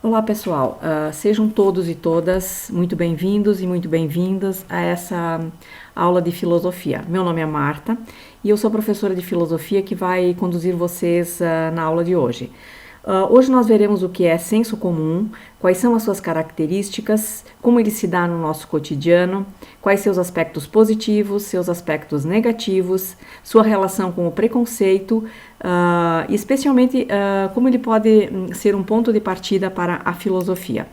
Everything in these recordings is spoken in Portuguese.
Olá pessoal, sejam todos e todas muito bem-vindos e muito bem-vindas a essa aula de filosofia. Meu nome é Marta e eu sou professora de filosofia que vai conduzir vocês na aula de hoje. Hoje nós veremos o que é senso comum, quais são as suas características, como ele se dá no nosso cotidiano, quais seus aspectos positivos, seus aspectos negativos, sua relação com o preconceito, e especialmente como ele pode ser um ponto de partida para a filosofia.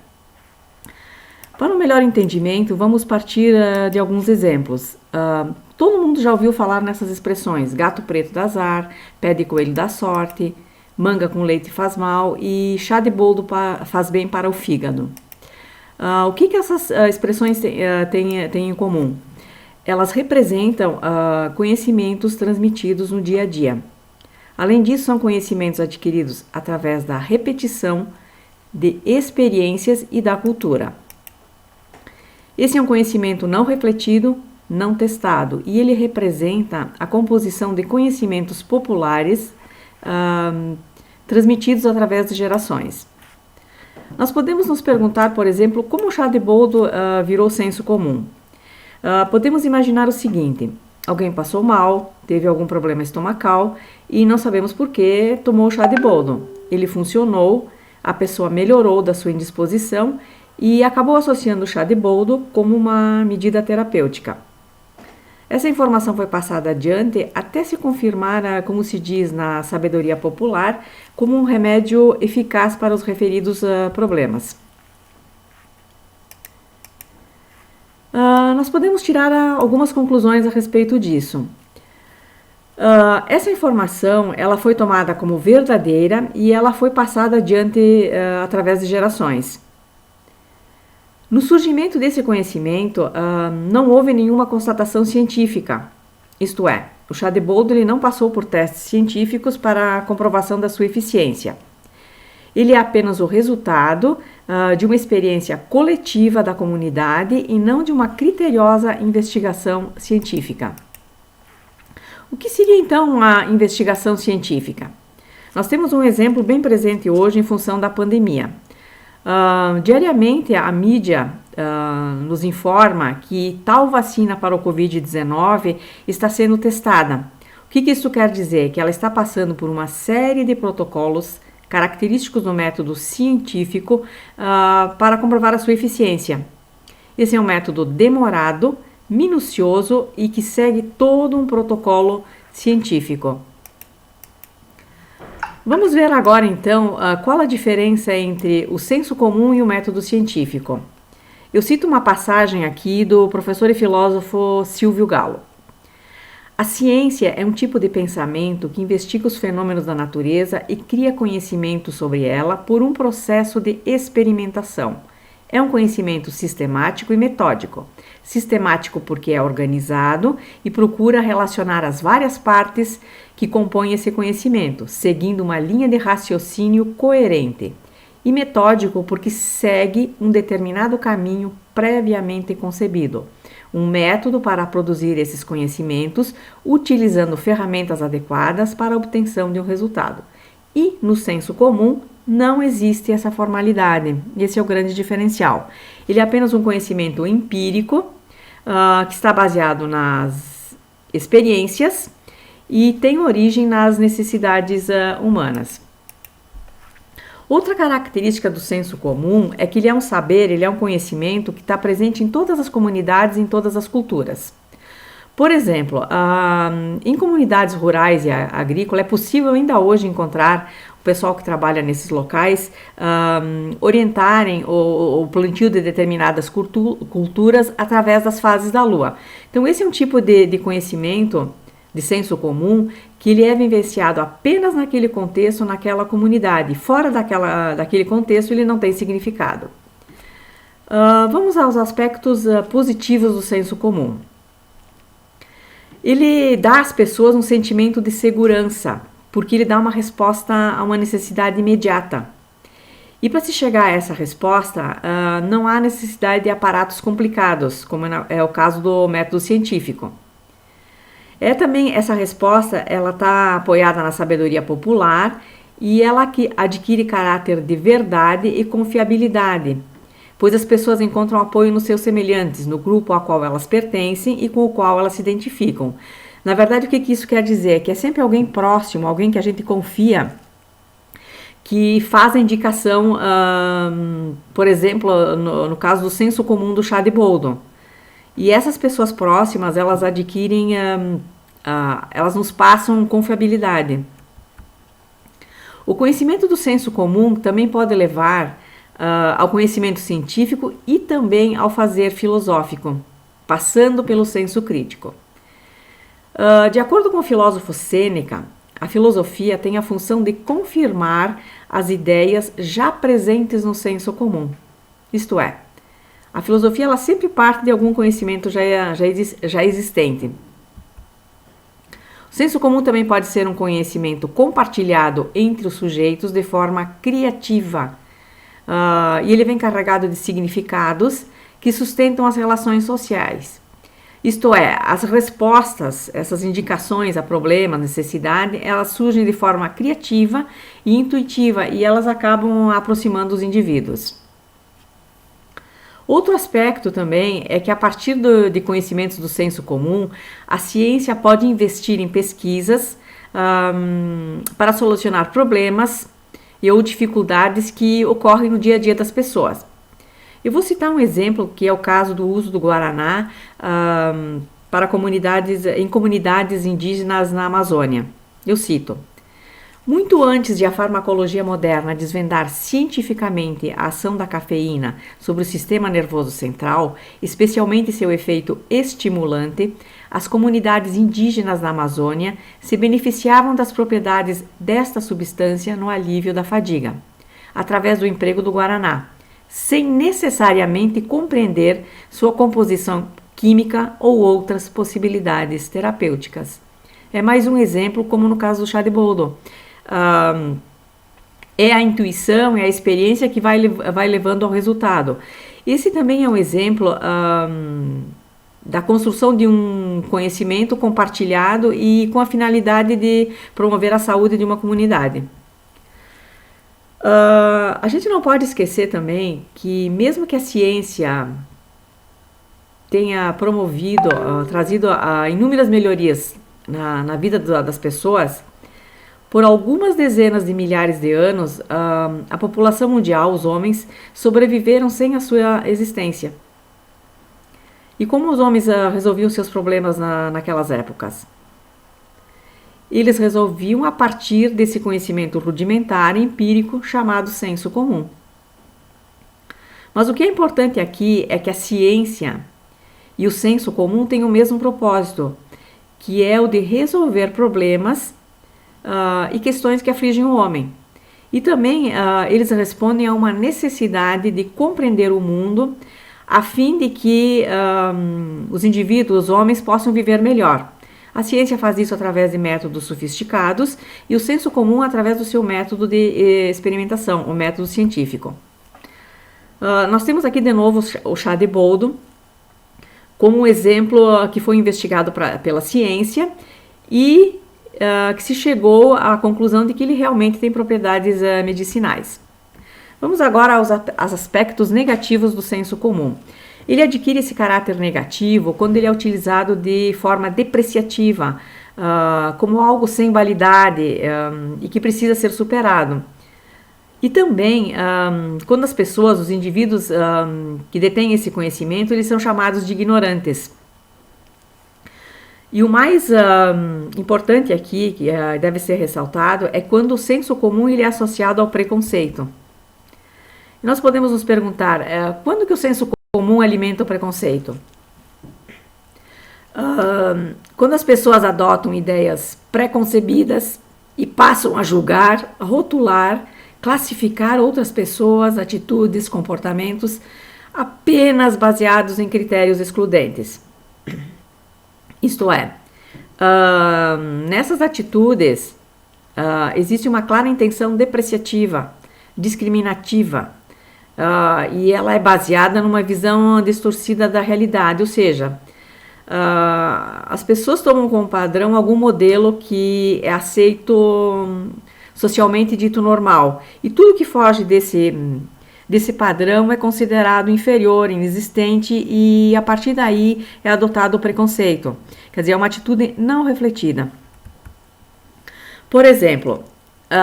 Para um melhor entendimento, vamos partir de alguns exemplos. Todo mundo já ouviu falar nessas expressões: gato preto dá azar, pé de coelho dá sorte, manga com leite faz mal e chá de boldo faz bem para o fígado. O que essas expressões têm em comum? Elas representam conhecimentos transmitidos no dia a dia. Além disso, são conhecimentos adquiridos através da repetição de experiências e da cultura. Esse é um conhecimento não refletido, não testado, e ele representa a composição de conhecimentos populares transmitidos através de gerações. Nós podemos nos perguntar, por exemplo, como o chá de boldo virou senso comum. Podemos imaginar o seguinte: alguém passou mal, teve algum problema estomacal e não sabemos por que tomou o chá de boldo. Ele funcionou, a pessoa melhorou da sua indisposição e acabou associando o chá de boldo como uma medida terapêutica. Essa informação foi passada adiante até se confirmar, como se diz na sabedoria popular, como um remédio eficaz para os referidos problemas. Nós podemos tirar algumas conclusões a respeito disso. Essa informação ela foi tomada como verdadeira e ela foi passada adiante através de gerações. No surgimento desse conhecimento, não houve nenhuma constatação científica, isto é, o chá de boldo ele não passou por testes científicos para a comprovação da sua eficiência. Ele é apenas o resultado de uma experiência coletiva da comunidade e não de uma criteriosa investigação científica. O que seria então a investigação científica? Nós temos um exemplo bem presente hoje em função da pandemia. Diariamente a mídia nos informa que tal vacina para o Covid-19 está sendo testada. O que isso quer dizer? Que ela está passando por uma série de protocolos característicos do método científico para comprovar a sua eficiência. Esse é um método demorado, minucioso e que segue todo um protocolo científico. Vamos ver agora então qual a diferença entre o senso comum e o método científico. Eu cito uma passagem aqui do professor e filósofo Silvio Galo. A ciência é um tipo de pensamento que investiga os fenômenos da natureza e cria conhecimento sobre ela por um processo de experimentação. É um conhecimento sistemático e metódico. Sistemático porque é organizado e procura relacionar as várias partes que compõem esse conhecimento, seguindo uma linha de raciocínio coerente. E metódico porque segue um determinado caminho previamente concebido. Um método para produzir esses conhecimentos, utilizando ferramentas adequadas para a obtenção de um resultado. E, no senso comum, não existe essa formalidade. Esse é o grande diferencial. Ele é apenas um conhecimento empírico, que está baseado nas experiências e tem origem nas necessidades humanas. Outra característica do senso comum é que ele é um saber, ele é um conhecimento que está presente em todas as comunidades, em todas as culturas. Por exemplo, em comunidades rurais e agrícolas é possível ainda hoje encontrar o pessoal que trabalha nesses locais orientarem o plantio de determinadas culturas através das fases da lua. Então esse é um tipo de conhecimento, de senso comum, que ele é vivenciado apenas naquele contexto, naquela comunidade. Fora daquele contexto ele não tem significado. Vamos aos aspectos positivos do senso comum. Ele dá às pessoas um sentimento de segurança, porque ele dá uma resposta a uma necessidade imediata. E para se chegar a essa resposta, não há necessidade de aparatos complicados, como é o caso do método científico. Também essa resposta ela está apoiada na sabedoria popular e ela adquire caráter de verdade e confiabilidade, pois as pessoas encontram apoio nos seus semelhantes, no grupo ao qual elas pertencem e com o qual elas se identificam. Na verdade, o que isso quer dizer? Que é sempre alguém próximo, alguém que a gente confia, que faz a indicação, por exemplo, no caso do senso comum do chá de boldo. E essas pessoas próximas, elas adquirem, elas nos passam confiabilidade. O conhecimento do senso comum também pode levar ao conhecimento científico e também ao fazer filosófico, passando pelo senso crítico. De acordo com o filósofo Sêneca, a filosofia tem a função de confirmar as ideias já presentes no senso comum. Isto é, a filosofia ela sempre parte de algum conhecimento já existente. O senso comum também pode ser um conhecimento compartilhado entre os sujeitos de forma criativa. E ele vem carregado de significados que sustentam as relações sociais. Isto é, as respostas, essas indicações a problema, necessidade, elas surgem de forma criativa e intuitiva e elas acabam aproximando os indivíduos. Outro aspecto também é que a partir de conhecimentos do senso comum, a ciência pode investir em pesquisas para solucionar problemas ou dificuldades que ocorrem no dia a dia das pessoas. Eu vou citar um exemplo que é o caso do uso do guaraná para em comunidades indígenas na Amazônia. Eu cito: muito antes de a farmacologia moderna desvendar cientificamente a ação da cafeína sobre o sistema nervoso central, especialmente seu efeito estimulante, as comunidades indígenas da Amazônia se beneficiavam das propriedades desta substância no alívio da fadiga, através do emprego do guaraná, sem necessariamente compreender sua composição química ou outras possibilidades terapêuticas. É mais um exemplo, como no caso do chá de boldo. É a intuição, é a experiência que vai levando ao resultado. Esse também é um exemplo da construção de um conhecimento compartilhado e com a finalidade de promover a saúde de uma comunidade. A gente não pode esquecer também que mesmo que a ciência tenha promovido, trazido inúmeras melhorias na vida das pessoas, por algumas dezenas de milhares de anos, a população mundial, os homens, sobreviveram sem a sua existência. E como os homens resolviam seus problemas naquelas épocas? Eles resolviam a partir desse conhecimento rudimentar, empírico, chamado senso comum. Mas o que é importante aqui é que a ciência e o senso comum têm o mesmo propósito, que é o de resolver problemas e questões que afligem o homem. E também eles respondem a uma necessidade de compreender o mundo a fim de que os indivíduos, os homens, possam viver melhor. A ciência faz isso através de métodos sofisticados e o senso comum através do seu método de experimentação, o método científico. Nós temos aqui de novo o chá de boldo como um exemplo que foi investigado pela ciência e que se chegou à conclusão de que ele realmente tem propriedades medicinais. Vamos agora aos aspectos negativos do senso comum. Ele adquire esse caráter negativo quando ele é utilizado de forma depreciativa, como algo sem validade e que precisa ser superado. E também, quando as pessoas, os indivíduos que detêm esse conhecimento, eles são chamados de ignorantes. E o mais importante aqui, que deve ser ressaltado, é quando o senso comum ele é associado ao preconceito. E nós podemos nos perguntar, quando que o senso comum alimenta o preconceito? Quando as pessoas adotam ideias preconcebidas e passam a julgar, rotular, classificar outras pessoas, atitudes, comportamentos apenas baseados em critérios excludentes. Isto é, nessas atitudes existe uma clara intenção depreciativa, discriminativa, e ela é baseada numa visão distorcida da realidade, ou seja, as pessoas tomam como padrão algum modelo que é aceito socialmente dito normal. E tudo que foge desse padrão é considerado inferior, inexistente e a partir daí é adotado o preconceito. Quer dizer, é uma atitude não refletida. Por exemplo,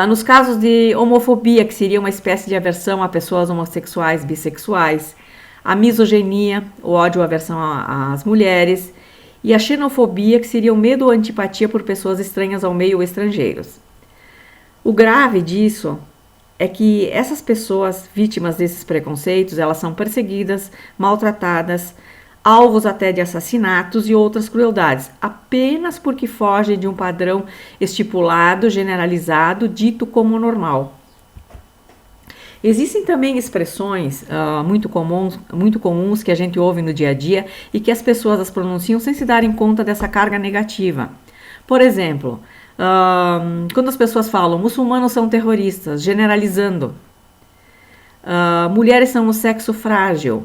nos casos de homofobia, que seria uma espécie de aversão a pessoas homossexuais, bissexuais, a misoginia, o ódio ou aversão às mulheres, e a xenofobia, que seria o medo ou antipatia por pessoas estranhas ao meio ou estrangeiros. O grave disso é que essas pessoas vítimas desses preconceitos, elas são perseguidas, maltratadas, alvos até de assassinatos e outras crueldades, apenas porque fogem de um padrão estipulado, generalizado, dito como normal. Existem também expressões muito comuns que a gente ouve no dia a dia e que as pessoas as pronunciam sem se darem conta dessa carga negativa. Por exemplo, quando as pessoas falam muçulmanos são terroristas, generalizando, mulheres são o sexo frágil,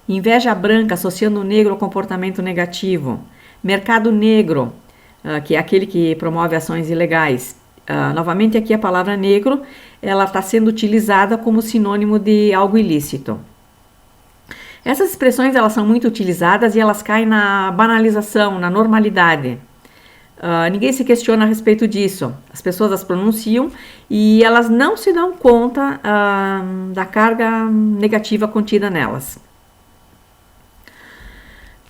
inveja branca associando o negro ao comportamento negativo, mercado negro, que é aquele que promove ações ilegais. Novamente aqui a palavra negro, ela está sendo utilizada como sinônimo de algo ilícito. Essas expressões elas são muito utilizadas e elas caem na banalização, na normalidade. Ninguém se questiona a respeito disso. As pessoas as pronunciam e elas não se dão conta da carga negativa contida nelas.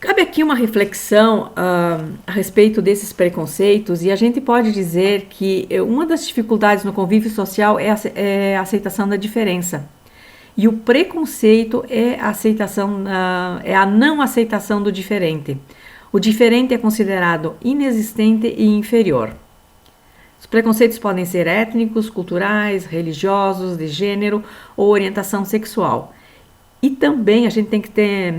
Cabe aqui uma reflexão a respeito desses preconceitos e a gente pode dizer que uma das dificuldades no convívio social é a aceitação da diferença. E o preconceito é a não aceitação do diferente. O diferente é considerado inexistente e inferior. Os preconceitos podem ser étnicos, culturais, religiosos, de gênero ou orientação sexual. E também a gente tem que ter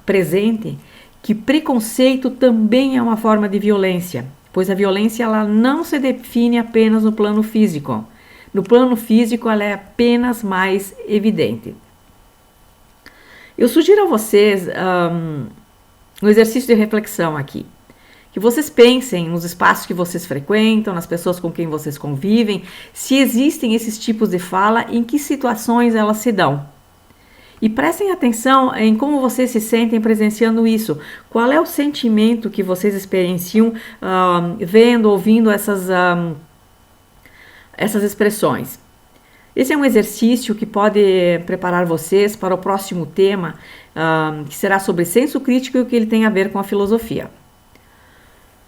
presente que preconceito também é uma forma de violência, pois a violência ela não se define apenas no plano físico. No plano físico ela é apenas mais evidente. Eu sugiro a vocês um exercício de reflexão aqui. Que vocês pensem nos espaços que vocês frequentam, nas pessoas com quem vocês convivem, se existem esses tipos de fala, em que situações elas se dão. E prestem atenção em como vocês se sentem presenciando isso. Qual é o sentimento que vocês experienciam vendo, ouvindo essas expressões? Esse é um exercício que pode preparar vocês para o próximo tema, que será sobre senso crítico e o que ele tem a ver com a filosofia.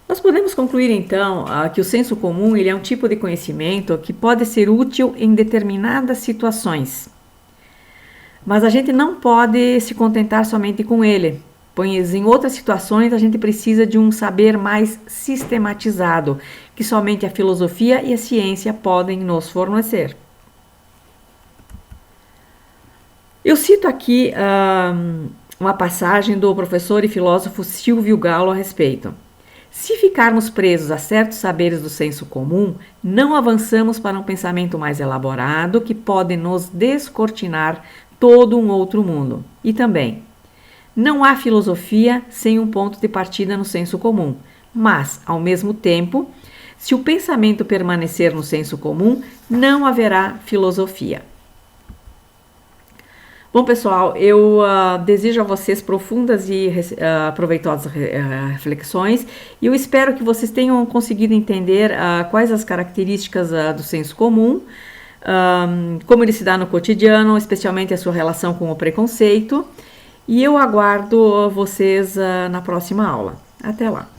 Nós podemos concluir então que o senso comum ele é um tipo de conhecimento que pode ser útil em determinadas situações. Mas a gente não pode se contentar somente com ele, pois em outras situações a gente precisa de um saber mais sistematizado, que somente a filosofia e a ciência podem nos fornecer. Eu cito aqui uma passagem do professor e filósofo Silvio Galo a respeito. Se ficarmos presos a certos saberes do senso comum, não avançamos para um pensamento mais elaborado que pode nos descortinar todo um outro mundo. E também, não há filosofia sem um ponto de partida no senso comum, mas, ao mesmo tempo, se o pensamento permanecer no senso comum, não haverá filosofia. Bom, pessoal, eu desejo a vocês profundas e proveitosas reflexões e eu espero que vocês tenham conseguido entender quais as características do senso comum, como ele se dá no cotidiano, especialmente a sua relação com o preconceito, e eu aguardo vocês na próxima aula. Até lá!